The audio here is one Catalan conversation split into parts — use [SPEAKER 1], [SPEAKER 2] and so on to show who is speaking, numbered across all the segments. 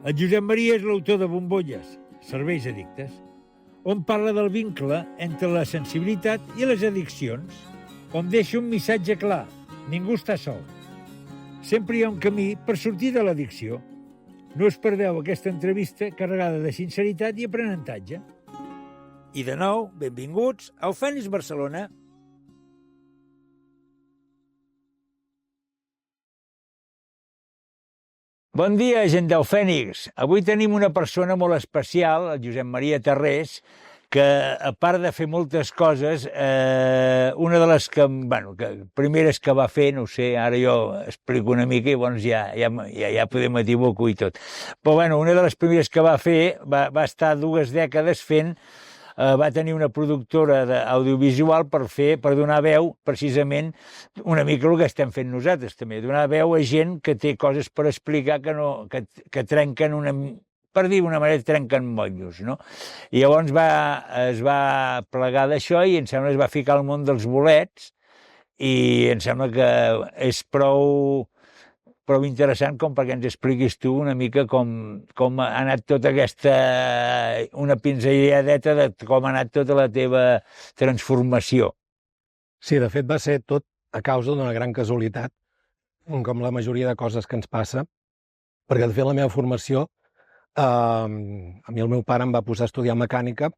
[SPEAKER 1] El Josep Maria és l'autor de Bombolles, Serveis Addictes, on parla del vincle entre la sensibilitat i les addiccions, on deixa un missatge clar: ningú està sol. Sempre hi ha un camí per sortir de l'addicció. No us perdeu aquesta entrevista carregada de sinceritat i aprenentatge. I de nou, benvinguts a Eufènix Barcelona. Bon dia, gent d'Eufènix. Avui tenim una persona molt especial, el Josep Maria Tarrés, que, a part de fer moltes coses, una de les primeres que va fer, no ho sé, ara jo explico una mica i llavors ja podem equivocar i tot. Però una de les primeres que va fer, va estar 2 dècades fent, va tenir una productora d'audiovisual per donar veu, precisament, una mica el que estem fent nosaltres també, donar veu a gent que té coses per explicar que trenquen per dir d'una manera, trenquen motllos, no? I llavors es va plegar d'això i em sembla que es va ficar al món dels bolets i em sembla que és prou interessant com perquè ens expliquis tu una mica com ha anat tota una pinzelladeta de com ha anat tota la teva transformació.
[SPEAKER 2] Sí, de fet va ser tot a causa d'una gran casualitat, com la majoria de coses que ens passa, perquè de fet la meva formació, a mi el meu pare em va posar a estudiar mecànica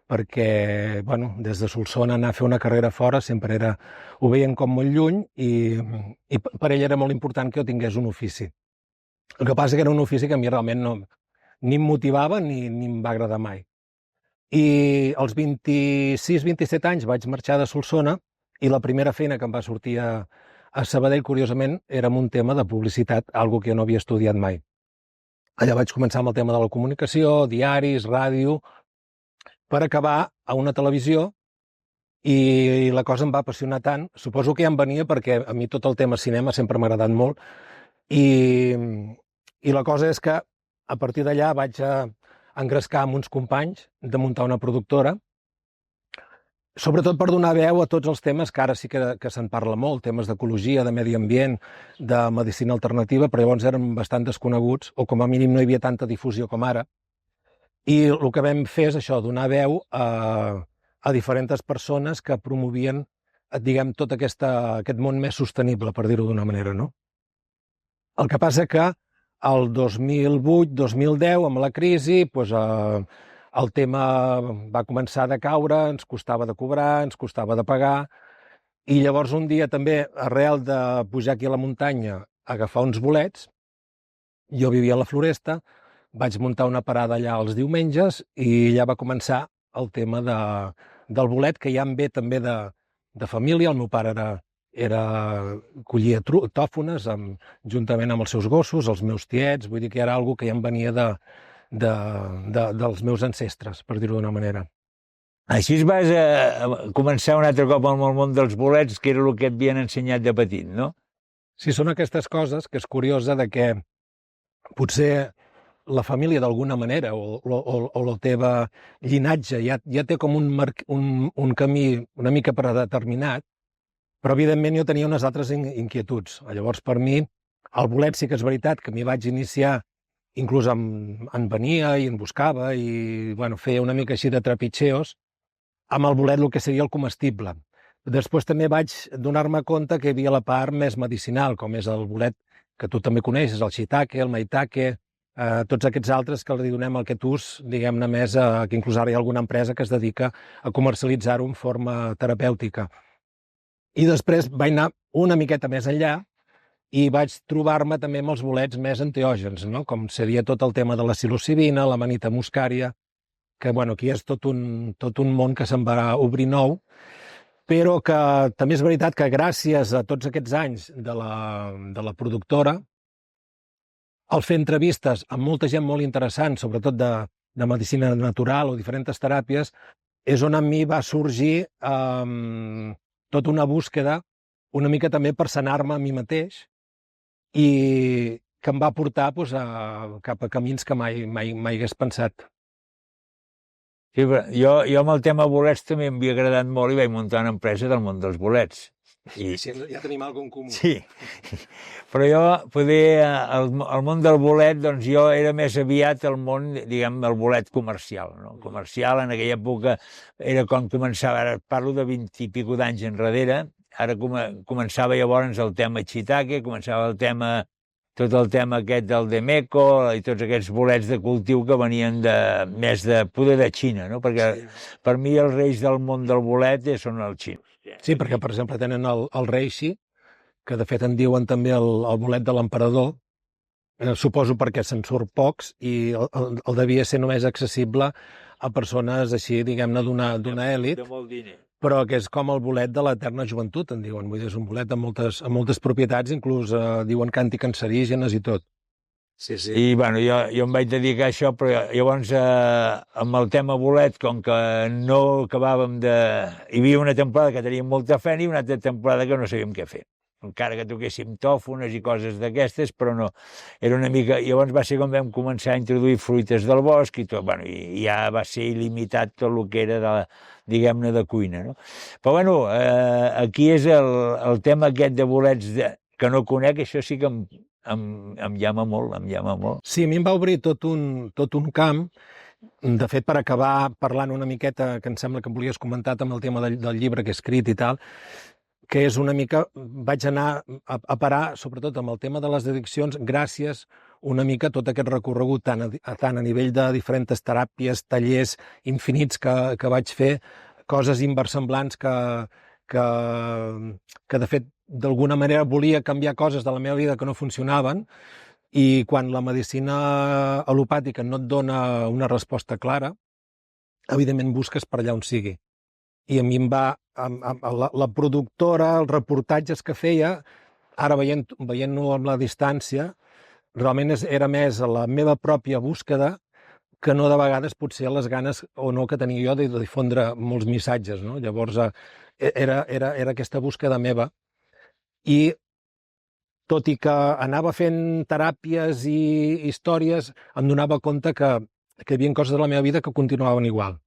[SPEAKER 2] perquè, des de Solsona anar a fer una carrera fora sempre ho veien com molt lluny i per ell era molt important que jo tingués un ofici. El que passa que era un ofici que a mi realment ni em motivava ni em va agradar mai. I als 26-27 anys vaig marxar de Solsona i la primera feina que em va sortir a Sabadell, curiosament, era amb un tema de publicitat, algo que jo no havia estudiat mai. Allà vaig començar amb el tema de la comunicació, diaris, ràdio, per acabar a una televisió i la cosa em va apassionar tant. Suposo que ja em venia perquè a mi tot el tema cinema sempre m'ha agradat molt i la cosa és que a partir d'allà vaig engrescar amb uns companys de muntar una productora, sobretot per donar veu a tots els temes que ara sí que se'n parla molt, temes d'ecologia, de medi ambient, de medicina alternativa, però llavors eren bastant desconeguts, o com a mínim no hi havia tanta difusió com ara. I el que vam fer és això, donar veu a diferents persones que promovien, diguem, tot aquest món més sostenible, per dir-ho d'una manera, no? El que passa que el 2008-2010, amb la crisi, el tema va començar a decaure, ens costava de cobrar, ens costava de pagar, i llavors un dia també, arrel de pujar aquí a la muntanya a agafar uns bolets, jo vivia a la Floresta, vaig muntar una parada allà els diumenges i allà va començar el tema del bolet, que ja em ve també de família. El meu pare collia tòfones juntament amb els seus gossos, els meus tiets, vull dir que era algo que ja em venia dels meus ancestres, per dir-ho d'una manera.
[SPEAKER 1] Així vas començar un altre cop amb el món dels bolets, que era el que et havien ensenyat de petit, no?
[SPEAKER 2] Sí, són aquestes coses que és curiosa de que potser la família d'alguna manera o la teva llinatge ja té com un camí una mica predeterminat, però evidentment jo tenia unes altres inquietuds. Llavors per mi el bolet sí que és veritat que m'hi vaig iniciar, inclús en venia i en buscava i feia una mica així de trepitxeos amb el bolet, el que seria el comestible. Després també vaig donar-me compte que hi havia la part més medicinal, com és el bolet que tu també coneixes, el shiitake, el maitake, tots aquests altres que li donem aquest ús, diguem-ne més, que inclús ara hi ha alguna empresa que es dedica a comercialitzar-ho en forma terapèutica. I després vaig anar una miqueta més enllà i vaig trobar-me també amb els bolets més enteògens, no? Com seria tot el tema de la psilocibina, la manita muscària, que aquí és tot un món que se'n va obrir nou, però que també és veritat que gràcies a tots aquests anys de la productora, al fer entrevistes amb molta gent molt interessant, sobretot de medicina natural o diferents teràpies, és on a mi va sorgir tota una búsqueda, una mica també per sanar-me a mi mateix, i que em va portar cap a camins que mai hagués pensat.
[SPEAKER 1] Sí, jo amb el tema bolets també m'havia agradat molt i vaig muntar una empresa del món dels bolets. I,
[SPEAKER 2] Sí, ja tenim alguna cosa en comú.
[SPEAKER 1] sí, però jo, poder, el món del bolet, doncs jo era més aviat el món, diguem, el bolet comercial, no? Comercial, en aquella època era quan començava, ara parlo de 20 i pico d'anys enrere, ara començava llavors el tema Chitake, començava el tema, tot el tema aquest del Demeco i tots aquests bolets de cultiu que venien més de poder de Xina, no? Perquè per mi els reis del món del bolet són els xinos.
[SPEAKER 2] Sí, perquè, per exemple, tenen el reishi, que de fet en diuen també el bolet de l'emperador, suposo perquè se'n surt pocs i el devia ser només accessible a persones així, diguem-ne, d'una èlit,
[SPEAKER 1] De molt diner.
[SPEAKER 2] però que és com el bolet de l'eterna joventut, en diuen. Vull dir, és un bolet amb moltes propietats, inclús diuen que anticancerígenes i tot. Sí, sí.
[SPEAKER 1] I bueno, jo em vaig dedicar a això, però llavors amb el tema bolet, com que no acabàvem de... Hi havia una temporada que teníem molta feina i una altra temporada que no sabíem què fer. Encara que toquéssim tòfones i coses d'aquestes, però no. Era una mica... Llavors va ser com vam començar a introduir fruites del bosc i tot, bueno, i ja va ser il·limitat tot el que era diguem-ne, de cuina, no? Però bueno, aquí és el tema aquest de bolets que no conec, això sí que em llama molt, em llama molt.
[SPEAKER 2] Sí, a mi em va obrir tot un camp. De fet, per acabar parlant una miqueta, que em sembla que volies comentar amb el tema del llibre que he escrit i tal, que és una mica, vaig anar a parar, sobretot amb el tema de les addiccions, gràcies una mica a tot aquest recorregut, tant a nivell de diferents teràpies, tallers infinits que vaig fer, coses inversemblants que de fet, d'alguna manera volia canviar coses de la meva vida que no funcionaven, i quan la medicina al·lopàtica no et dona una resposta clara, evidentment busques per allà on sigui. I a mi em va... La productora, els reportatges que feia, ara veient-ho amb la distància, realment era més la meva pròpia búsqueda que no de vegades potser les ganes o no que tenia jo de difondre molts missatges, no? Llavors era aquesta búsqueda meva, i tot i que anava fent teràpies i històries, em donava compte que hi havia coses de la meva vida que continuaven igual.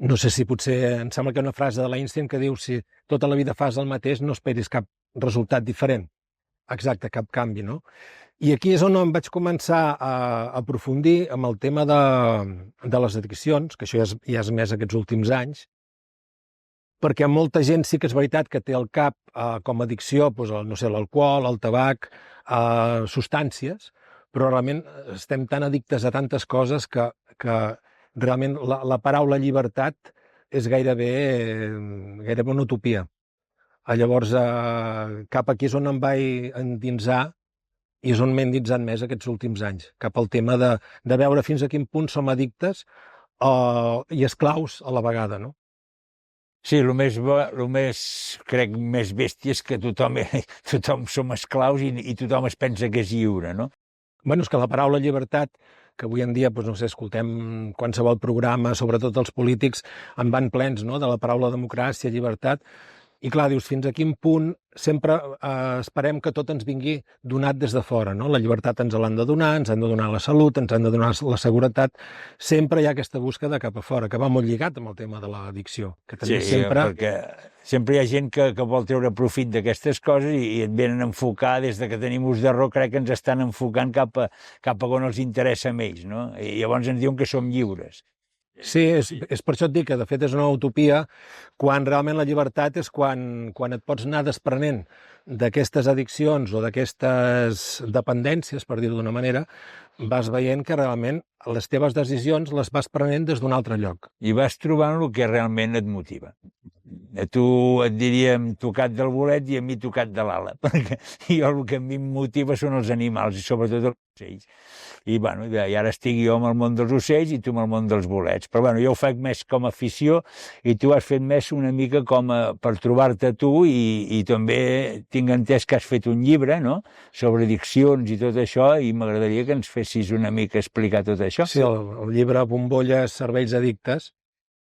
[SPEAKER 2] No sé si potser, em sembla que hi ha una frase de l'Einstein que diu si tota la vida fas el mateix no esperis cap resultat diferent. Exacte, cap canvi, no? I aquí és on em vaig començar a aprofundir amb el tema de les addiccions, que això ja és més aquests últims anys, perquè molta gent sí que és veritat que té al cap com a addicció, doncs, no sé, l'alcohol, el tabac, substàncies, però realment estem tan addictes a tantes coses que realment la paraula llibertat és gairebé una utopia. Llavors, cap aquí és on em vaig endinsar i és on m'he endinsat més aquests últims anys, cap al tema de veure fins a quin punt som addictes i esclaus a la vegada, no?
[SPEAKER 1] Sí, el més, crec, més bèstia és que tothom som esclaus i tothom es pensa que és lliure, no?
[SPEAKER 2] Bueno, és que la paraula llibertat, que avui en dia, doncs, no sé, escoltem qualsevol programa, sobretot els polítics, en van plens, no?, de la paraula democràcia, llibertat, i clar, dius, fins a quin punt sempre esperem que tot ens vingui donat des de fora, no? La llibertat ens l'han de donar, ens han de donar la salut, ens han de donar la seguretat. Sempre hi ha aquesta búsqueda cap a fora, que va molt lligat amb el tema de l'addicció.
[SPEAKER 1] Sí, perquè sempre hi ha gent que vol treure profit d'aquestes coses i et venen a enfocar, des que tenim ús de raó, crec que ens estan enfocant cap a on els interessa més, no? I llavors ens diuen que som lliures.
[SPEAKER 2] Sí, és per això et dic que de fet és una utopia, quan realment la llibertat és quan et pots anar desprenent d'aquestes addiccions o d'aquestes dependències, per dir-ho d'una manera, vas veient que realment les teves decisions les vas prenent des d'un altre lloc.
[SPEAKER 1] I vas trobant el que realment et motiva. A tu et diríem tocat del bolet i a mi tocat de l'ala, perquè jo el que a mi em motiva són els animals, i sobretot els ocells. I, bueno, i ara estic jo amb el món dels ocells i tu amb el món dels bolets. Però bueno, jo ho faig més com a afició i tu has fet més una mica com per trobar-te tu, i també tinc entès que has fet un llibre, no?, sobre addiccions i tot això, i m'agradaria que ens fessis una mica explicar tot això.
[SPEAKER 2] Sí, el llibre Bombolles, cervells addictes.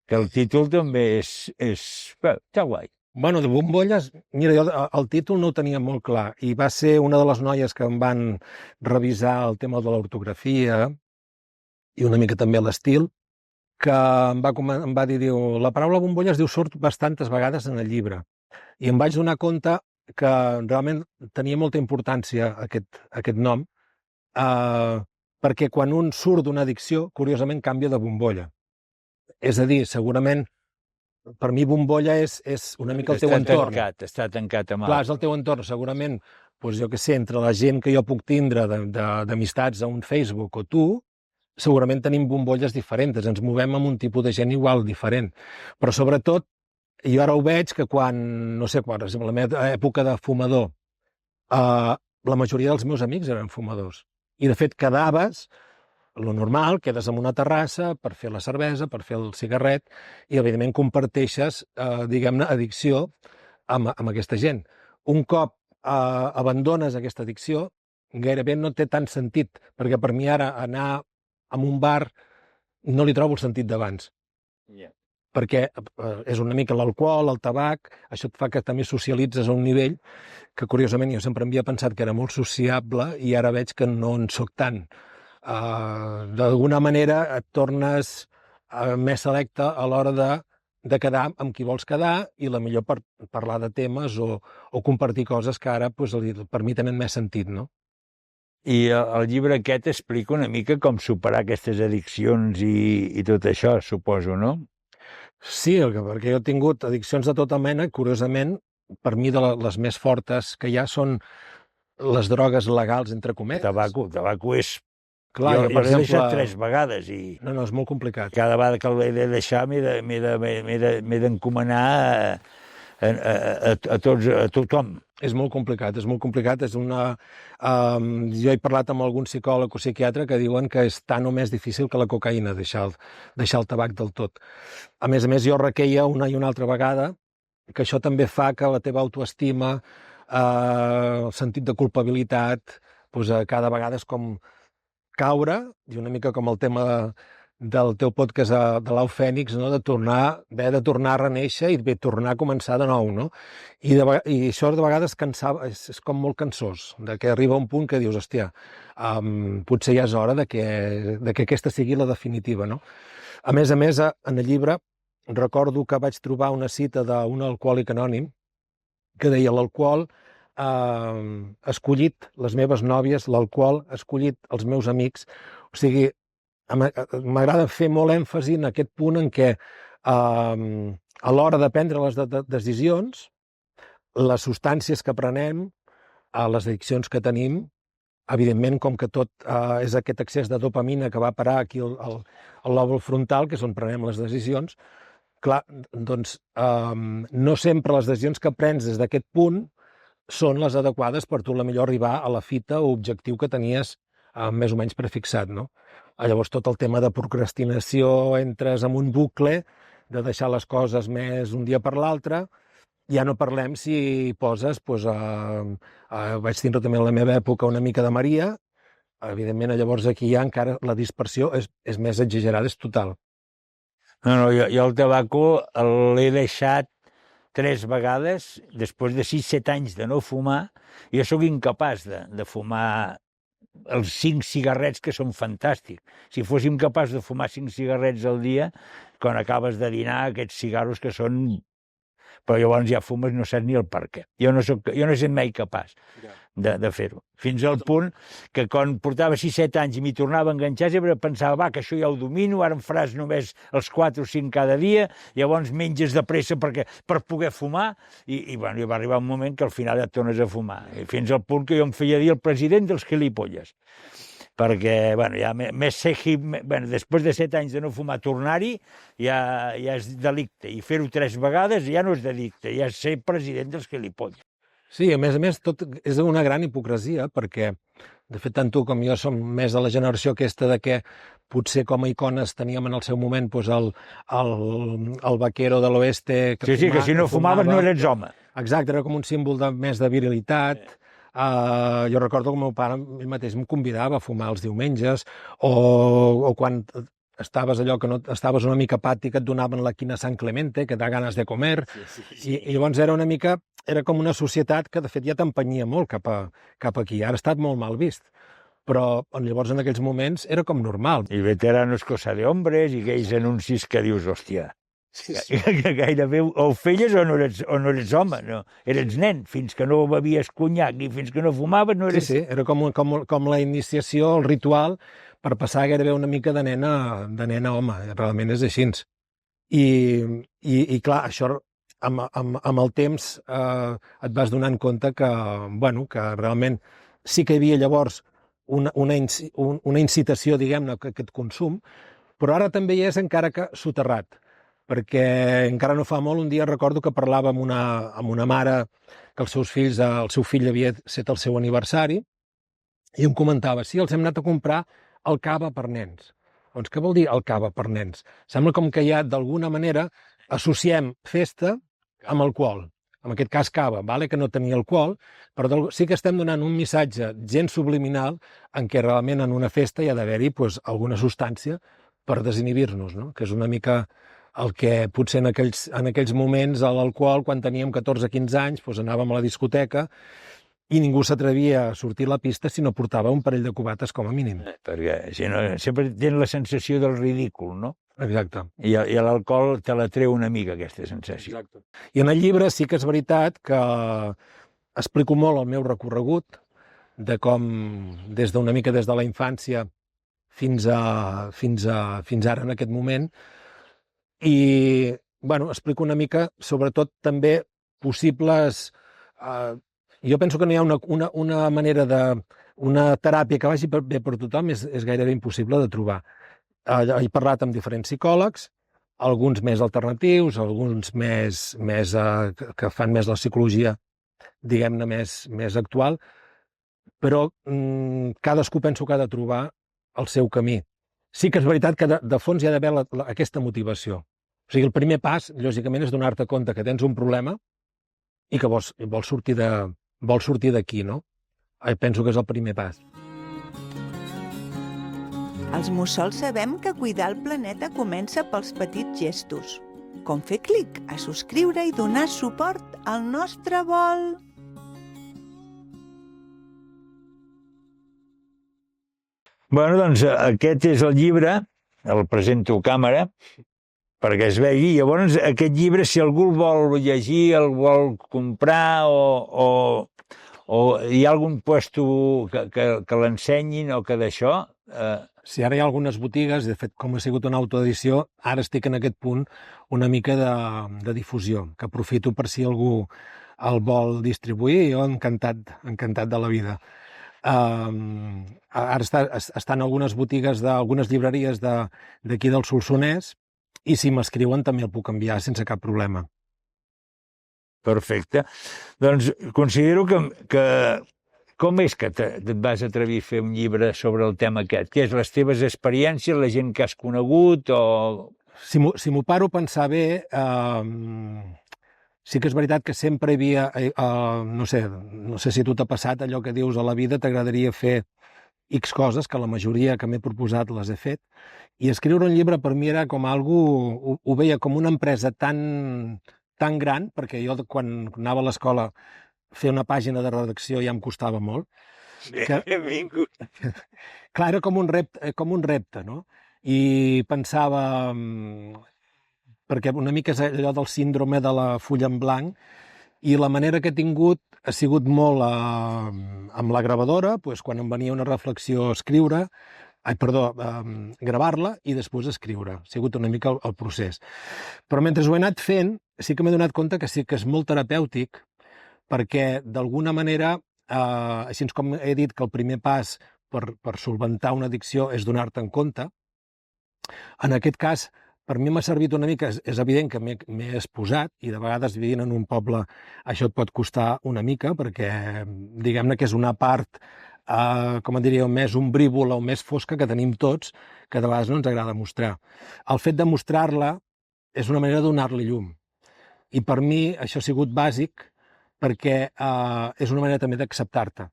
[SPEAKER 1] Que el títol també està guai.
[SPEAKER 2] Bueno, de Bombolles, mira, jo el títol no ho tenia molt clar, i va ser una de les noies que em van revisar el tema de l'ortografia i una mica també l'estil, que em va dir, la paraula bombolles, diu, surt bastantes vegades en el llibre. I em vaig donar compte que realment tenia molta importància aquest nom, perquè quan un surt d'una addicció, curiosament canvia de bombolla. És a dir, segurament, per mi bombolla és una mica el teu entorn.
[SPEAKER 1] Està tancat amb
[SPEAKER 2] Clar, és el teu entorn. Segurament, doncs jo què sé, entre la gent que jo puc tindre d'amistats a un Facebook o tu, segurament tenim bombolles diferents, ens movem amb un tipus de gent igual diferent. Però sobretot, jo ara ho veig que quan, no sé, per exemple, la meva època de fumador, la majoria dels meus amics eren fumadors. I, de fet, quedaves, lo normal, quedes en una terrassa per fer la cervesa, per fer el cigarret, i, evidentment, comparteixes, diguem-ne, addicció amb aquesta gent. Un cop abandones aquesta addicció, gairebé no té tant sentit, perquè per mi ara anar a un bar no li trobo el sentit d'abans. Perquè és una mica l'alcohol, el tabac, això et fa que també socialitzes a un nivell que, curiosament, jo sempre havia pensat que era molt sociable i ara veig que no en soc tant. D'alguna manera et tornes més selecte a l'hora de quedar amb qui vols quedar i la millor per parlar de temes o compartir coses que ara per mi tenen més sentit, no?
[SPEAKER 1] I el llibre aquest explica una mica com superar aquestes addiccions i tot això, suposo, no?
[SPEAKER 2] Sí, perquè jo he tingut addiccions de tota mena, curiosament, per mi les més fortes que hi ha són les drogues legals, entre cometes.
[SPEAKER 1] Tabaco és...
[SPEAKER 2] Clar,
[SPEAKER 1] jo l'he deixat 3 vegades i...
[SPEAKER 2] No, és molt complicat.
[SPEAKER 1] Cada vegada que l'he de deixar m'he d'encomanar a tothom.
[SPEAKER 2] És molt complicat, és una... jo he parlat amb algun psicòleg o psiquiatre que diuen que és tan o més difícil que la cocaïna deixar el tabac del tot. A més, jo requeia una i una altra vegada que això també fa que la teva autoestima, el sentit de culpabilitat, cada vegada és com caure, i una mica com el tema del teu podcast de l'Au Fènix, no? de tornar a renéixer i tornar a començar de nou, no? I això de vegades cansava, és com molt cansós, de que arriba un punt que dius, hòstia, potser ja és hora de que aquesta sigui la definitiva, no? A més, en el llibre recordo que vaig trobar una cita d'un alcohòlic anònim que deia: l'alcohol ha escollit les meves nòvies, l'alcohol ha escollit els meus amics. O sigui, m'agrada fer molt èmfasi en aquest punt en què a l'hora de prendre les decisions, les substàncies que prenem, les addiccions que tenim, evidentment, com que tot és aquest excés de dopamina que va parar aquí al lòbul frontal, que és on prenem les decisions, clar, doncs no sempre les decisions que prens des d'aquest punt són les adequades per tu millor arribar a la fita o objectiu que tenies més o menys prefixat, no? Llavors, tot el tema de procrastinació, entres en un bucle de deixar les coses més un dia per l'altre. Ja no parlem si poses, vaig tindre també en la meva època una mica de Maria, evidentment llavors aquí ja encara la dispersió és més exagerada, és total.
[SPEAKER 1] No, jo el tabaco l'he deixat 3 vegades, després de 6-7 anys de no fumar. Jo sóc incapaç de fumar els 5 cigarrets, que són fantàstics. Si fóssim capaços de fumar 5 cigarrets al dia, quan acabes de dinar, aquests cigarros que són... Però llavors ja fumes i no saps ni el per què. Jo no he estat mai capaç de fer-ho. Fins al punt que quan portava 6-7 anys i m'hi tornava a enganxar, sempre pensava, que això ja ho domino, ara em faràs només els 4 o 5 cada dia, llavors menges de pressa per poder fumar, i va arribar un moment que al final ja et tornes a fumar. Fins al punt que jo em feia dir el president dels gilipolles. Perquè, ja després de 7 anys de no fumar, tornar-hi ja és delicte. I fer-ho 3 vegades ja no és delicte, ja és ser president dels gilipolles.
[SPEAKER 2] Sí, a més, tot és una gran hipocresia, perquè, de fet, tant tu com jo som més de la generació aquesta de que potser com a icones teníem en el seu moment el vaquero de l'oeste...
[SPEAKER 1] Sí, que si no fumaves no eres home.
[SPEAKER 2] Exacte, era com un símbol més de virilitat. Jo recordo que el meu pare ell mateix em convidava a fumar els diumenges, o quan estaves allò que no estaves una mica apàtic, et donaven la quina San Clemente, que da ganes de comer, i llavors era com una societat que de fet ja t'empenyia molt cap aquí. Ara ha estat molt mal vist, però llavors en aquells moments era com normal.
[SPEAKER 1] I veteranos cosa de hombres, i aquells anuncis que dius, hòstia, que gairebé o ho feies o no eres home, no? Eres nen, fins que no bevies conyac i fins que no fumaves no eres...
[SPEAKER 2] Sí, era com la iniciació, el ritual, per passar gairebé una mica de nena a home, realment és així. I clar, això amb el temps et vas donant compte que, bueno, que realment sí que hi havia llavors una incitació, diguem-ne, a aquest consum, però ara també hi és encara que soterrat, perquè encara no fa molt, un dia recordo que parlava amb una mare que el seu fill havia set el seu aniversari, i em comentava, sí, els hem anat a comprar el cava per nens. Doncs què vol dir el cava per nens? Sembla com que ja, d'alguna manera, associem festa amb alcohol. En aquest cas cava, que no tenia alcohol, però sí que estem donant un missatge gens subliminal en què realment en una festa hi ha d'haver-hi alguna substància per desinhibir-nos, no? Que és una mica el que potser en aquells moments l'alcohol, quan teníem 14-15 anys, anàvem a la discoteca i ningú s'atrevia a sortir a la pista si no portava un parell de cubates com a mínim.
[SPEAKER 1] Perquè si no, sempre tens la sensació del ridícul, no?
[SPEAKER 2] Exacte.
[SPEAKER 1] I l'alcohol te la treu una mica, aquesta sensació.
[SPEAKER 2] Exacte. I en el llibre sí que és veritat que explico molt el meu recorregut, de com des de la infància fins ara en aquest moment, i bueno, explico una mica, sobretot també possibles... Jo penso que no hi ha una manera una teràpia que vagi bé per tothom, és gairebé impossible de trobar. He parlat amb diferents psicòlegs, alguns més alternatius, alguns que fan més la psicologia, diguem-ne, més actual, però cadascú penso que ha de trobar el seu camí. Sí que és veritat que de fons hi ha d'haver aquesta motivació. O sigui, el primer pas, lògicament, és donar-te compte que tens un problema i que vols sortir d'aquí, no? Penso que és el primer pas.
[SPEAKER 3] Els mussols sabem que cuidar el planeta comença pels petits gestos, com fer clic a subscriure i donar suport al nostre vol.
[SPEAKER 1] Bueno, doncs aquest és el llibre, el presento a càmera, perquè es vegi. Llavors, aquest llibre, si algú el vol llegir, el vol comprar o hi ha algun puesto que l'ensenyin o que d'això...
[SPEAKER 2] Sí, ara hi ha algunes botigues, de fet, com ha sigut una autoedició, ara estic en aquest punt una mica de difusió, que aprofito per si algú el vol distribuir, i jo encantat de la vida. Ara està en algunes botigues, algunes llibreries d'aquí del Solsonès, i si m'escriuen també el puc enviar sense cap problema.
[SPEAKER 1] Perfecte. Doncs considero que com és que et vas atrevir a fer un llibre sobre el tema aquest? Què és, les teves experiències, la gent que has conegut o...
[SPEAKER 2] Si m'ho paro a pensar bé, sí que és veritat que sempre hi havia, no sé si a tu t'ha passat allò que dius a la vida, t'agradaria fer X coses, que la majoria que m'he proposat les he fet, i escriure un llibre per mi era com ho veia com una empresa tan gran, perquè jo quan anava a l'escola fer una pàgina de redacció ja em costava molt.
[SPEAKER 1] Benvingut.
[SPEAKER 2] Clar, era com un repte, no? I pensava, perquè una mica és allò del síndrome de la fulla en blanc, i la manera que he tingut ha sigut molt amb la gravadora, quan em venia una reflexió gravar-la i després escriure. Ha sigut una mica el procés. Però mentre ho he anat fent, sí que m'he donat compte que sí que és molt terapèutic, perquè d'alguna manera, així com he dit que el primer pas per solventar una addicció és donar-te en compte, en aquest cas, per mi m'ha servit una mica, és evident que m'he exposat, i de vegades vivint en un poble això et pot costar una mica, perquè diguem-ne que és una part, com en diríeu, més ombrívola o més fosca que tenim tots, que de vegades no ens agrada mostrar. El fet de mostrar-la és una manera de donar-li llum. I per mi això ha sigut bàsic, perquè és una manera també d'acceptar-te,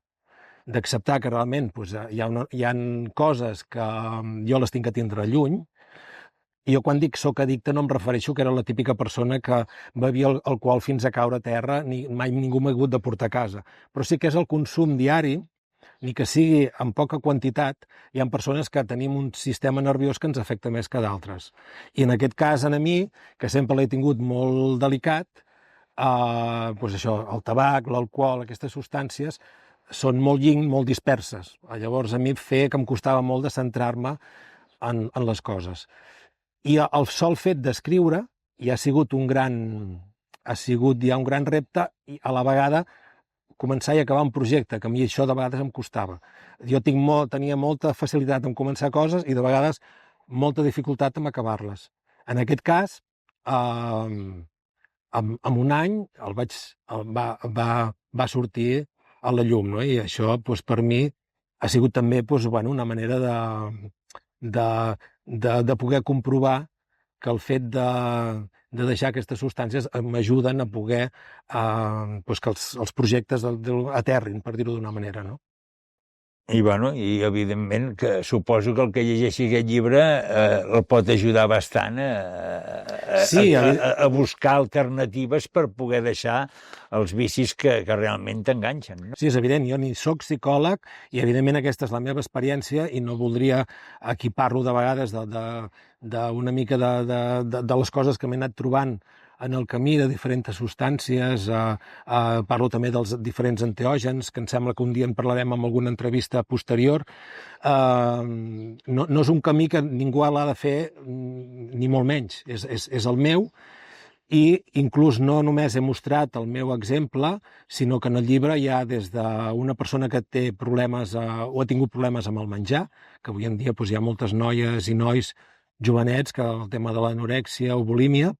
[SPEAKER 2] d'acceptar que realment hi ha coses que jo les tinc que tindre lluny, i jo quan dic soc addicte no em refereixo que era la típica persona que bevia alcohol fins a caure a terra, mai ningú m'ha hagut de portar a casa, però sí que és el consum diari ni que sigui en poca quantitat, hi ha persones que tenim un sistema nerviós que ens afecta més que d'altres. I en aquest cas, a mi, que sempre l'he tingut molt delicat, doncs això, el tabac, l'alcohol, aquestes substàncies, són molt lling, molt disperses. Llavors, a mi feia que em costava molt de centrar-me en les coses. I el sol fet d'escriure ja ha sigut un gran repte i a la vegada començar i acabar un projecte, que a mi això de vegades em costava. Jo tenia molta facilitat en començar coses i de vegades molta dificultat en acabar-les. En aquest cas, en un any va sortir a la llum, no? I això per mi ha sigut també una manera de poder comprovar que el fet de deixar aquestes substàncies m'ajuden a poder que els projectes aterrin, per dir-ho d'una manera, no?
[SPEAKER 1] I evidentment que suposo que el que llegeixi aquest llibre el pot ajudar bastant a buscar alternatives per poder deixar els vicis que realment t'enganxen, no?
[SPEAKER 2] Sí, és evident, jo ni soc psicòleg i evidentment aquesta és la meva experiència i no voldria equipar-lo de vegades d'una mica de les coses que m'he anat trobant en el camí de diferents substàncies, parlo també dels diferents enteògens, que em sembla que un dia en parlarem en alguna entrevista posterior. No és un camí que ningú l'ha de fer, ni molt menys, és el meu, i inclús no només he mostrat el meu exemple, sinó que en el llibre hi ha des d'una persona que té problemes o ha tingut problemes amb el menjar, que avui en dia hi ha moltes noies i nois jovenets que el tema de l'anorèxia o bulímia.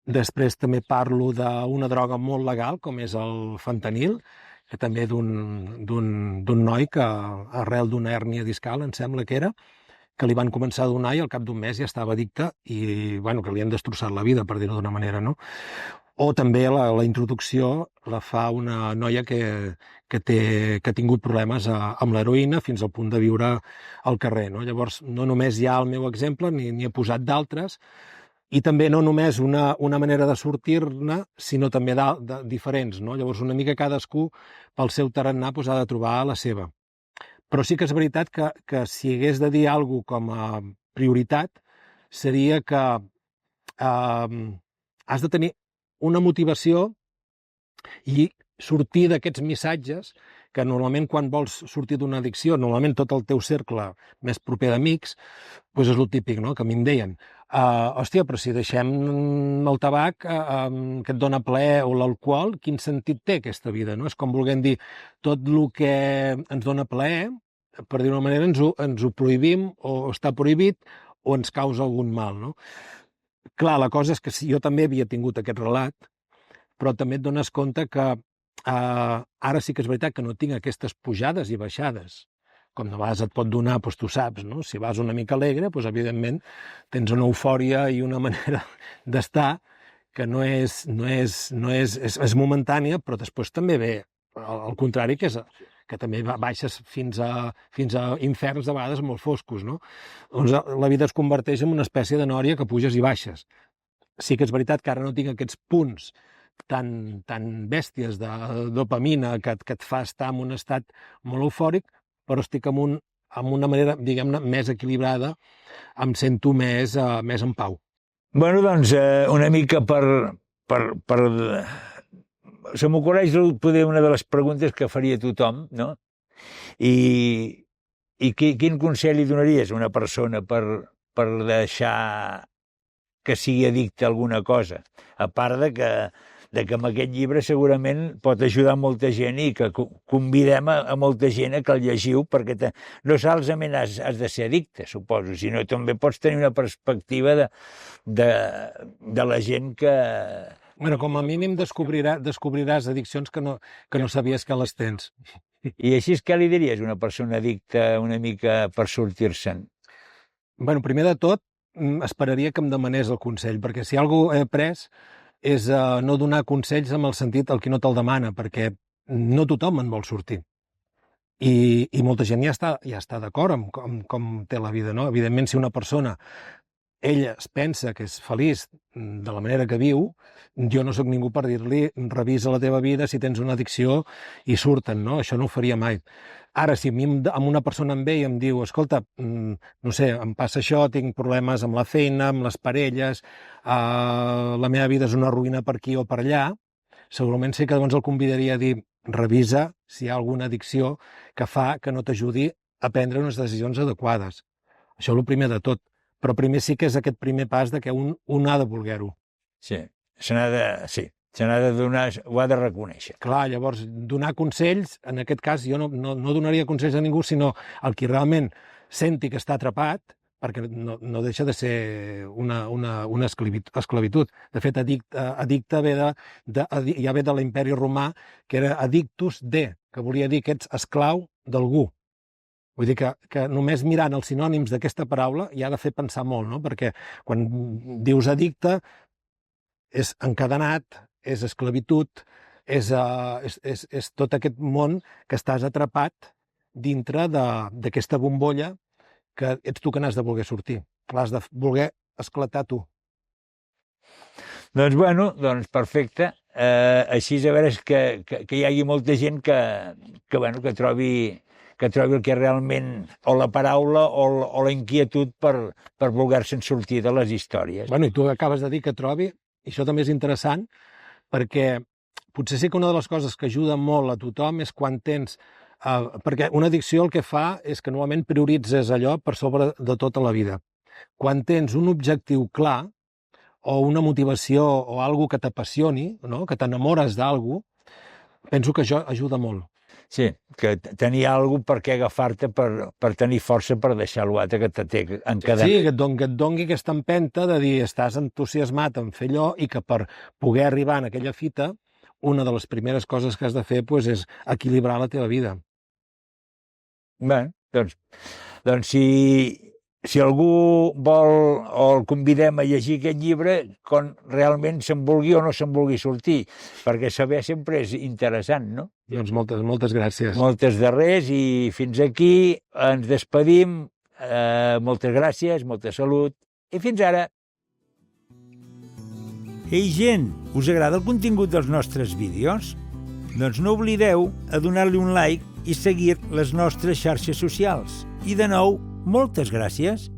[SPEAKER 2] Després també parlo d'una droga molt legal, com és el fentanil, que també d'un noi que arrel d'una hèrnia discal, em sembla que era, que li van començar a donar i al cap d'un mes ja estava addicte i que li han destrossat la vida, per dir-ho d'una manera, no? O també la introducció la fa una noia que ha tingut problemes amb l'heroïna fins al punt de viure al carrer, no? Llavors, no només hi ha el meu exemple, n'hi he posat d'altres, i també no només una manera de sortir-ne, sinó també diferents, no? Llavors, una mica cadascú, pel seu tarannà, ha de trobar la seva. Però sí que és veritat que si hagués de dir alguna cosa com a prioritat, seria que has de tenir una motivació i sortir d'aquests missatges que normalment quan vols sortir d'una addicció, normalment tot el teu cercle més proper d'amics, és el típic, no?, que a mi em deien hòstia, però si deixem el tabac que et dona plaer o l'alcohol, quin sentit té aquesta vida, no? És com volguem dir, tot el que ens dona plaer, per dir-ho d'una manera, ens ho prohibim o està prohibit o ens causa algun mal, no? Clar, la cosa és que jo també havia tingut aquest relat, però també et dones compte que ara sí que és veritat que no tinc aquestes pujades i baixades, com de vegades et pot donar, tu saps, no? Si vas una mica alegre, evidentment tens una eufòria i una manera d'estar que no és momentània, però després també ve al contrari, que també baixes fins a inferns de vegades molt foscos, no? Doncs la vida es converteix en una espècie de nòria que puges i baixes. Sí que és veritat que ara no tinc aquests punts tan bèsties de dopamina que et fa estar en un estat molt eufòric, però estic en una manera, diguem-ne, més equilibrada, em sento més en pau.
[SPEAKER 1] Bueno, doncs, una mica se m'ocorreix poder una de les preguntes que faria tothom, no? I quin consell li donaries a una persona per deixar que sigui addicte a alguna cosa? A part de que amb aquest llibre segurament pot ajudar molta gent i que convidem a molta gent a que el llegiu, perquè no solament has de ser addicte, suposo, sinó també pots tenir una perspectiva de la gent que...
[SPEAKER 2] Bueno, com a mínim descobriràs addiccions que no sabies que les tens.
[SPEAKER 1] I així què li diries a una persona addicta una mica per sortir-se'n?
[SPEAKER 2] Bueno, primer de tot, esperaria que em demanés el consell, perquè si alguna cosa he après és no donar consells amb el sentit el qui no te'l demana, perquè no tothom en vol sortir. I molta gent ja està d'acord amb com té la vida, no? Evidentment, si una persona, ella es pensa que és feliç de la manera que viu, jo no sóc ningú per dir-li revisa la teva vida, si tens una addicció i surten, no? Això no ho faria mai. Ara, si a mi amb una persona em ve i em diu, escolta, no sé, em passa això, tinc problemes amb la feina, amb les parelles, la meva vida és una ruïna per aquí o per allà, segurament sí que el convidaria a dir, revisa si hi ha alguna addicció que fa que no t'ajudi a prendre unes decisions adequades. Això és el primer de tot. Però primer sí que és aquest primer pas de que un ha de voler-ho.
[SPEAKER 1] Sí, se n'ha de donar, ho ha de reconèixer.
[SPEAKER 2] Clar, llavors, donar consells, en aquest cas, jo no donaria consells a ningú, sinó al qui realment senti que està atrapat, perquè no deixa de ser una esclavitud. De fet, addicte ja ve de l'imperi romà, que era addictus de, que volia dir que ets esclau d'algú. Vull dir que només mirant els sinònims d'aquesta paraula ja ha de fer pensar molt, no? Perquè quan dius addicte és encadenat, és esclavitud, és tot aquest món que estàs atrapat dintre d'aquesta bombolla que ets tu que n'has de voler sortir. L'has de voler esclatar tu.
[SPEAKER 1] Doncs bueno, perfecte. Així a veure que hi hagi molta gent que trobi el que realment, o la paraula o la inquietud per voler-se'n sortir de les històries.
[SPEAKER 2] Bueno, i tu acabes de dir que trobi, i això també és interessant, perquè potser sí que una de les coses que ajuda molt a tothom és quan tens... perquè una addicció el que fa és que normalment prioritzes allò per sobre de tota la vida. Quan tens un objectiu clar, o una motivació, o alguna que t'apassioni, no? Que t'enamores d'algú, penso que això ajuda molt.
[SPEAKER 1] Sí, que tenir alguna per què agafar-te per tenir força per deixar l'altre que te té encadenat.
[SPEAKER 2] Sí, que et doni aquesta empenta de dir estàs entusiasmat en fer allò i que per poder arribar en aquella fita, una de les primeres coses que has de fer és equilibrar la teva vida.
[SPEAKER 1] Bé, doncs si algú vol o el convidem a llegir aquest llibre, quan realment se'n vulgui o no se'n vulgui sortir, perquè saber sempre és interessant, no?
[SPEAKER 2] Doncs moltes gràcies.
[SPEAKER 1] Moltes de res, i fins aquí ens despedim. Moltes gràcies, molta salut, i fins ara. Ei, gent, us agrada el contingut dels nostres vídeos? Doncs no oblideu a donar-li un like i seguir les nostres xarxes socials. I de nou, moltes gràcies.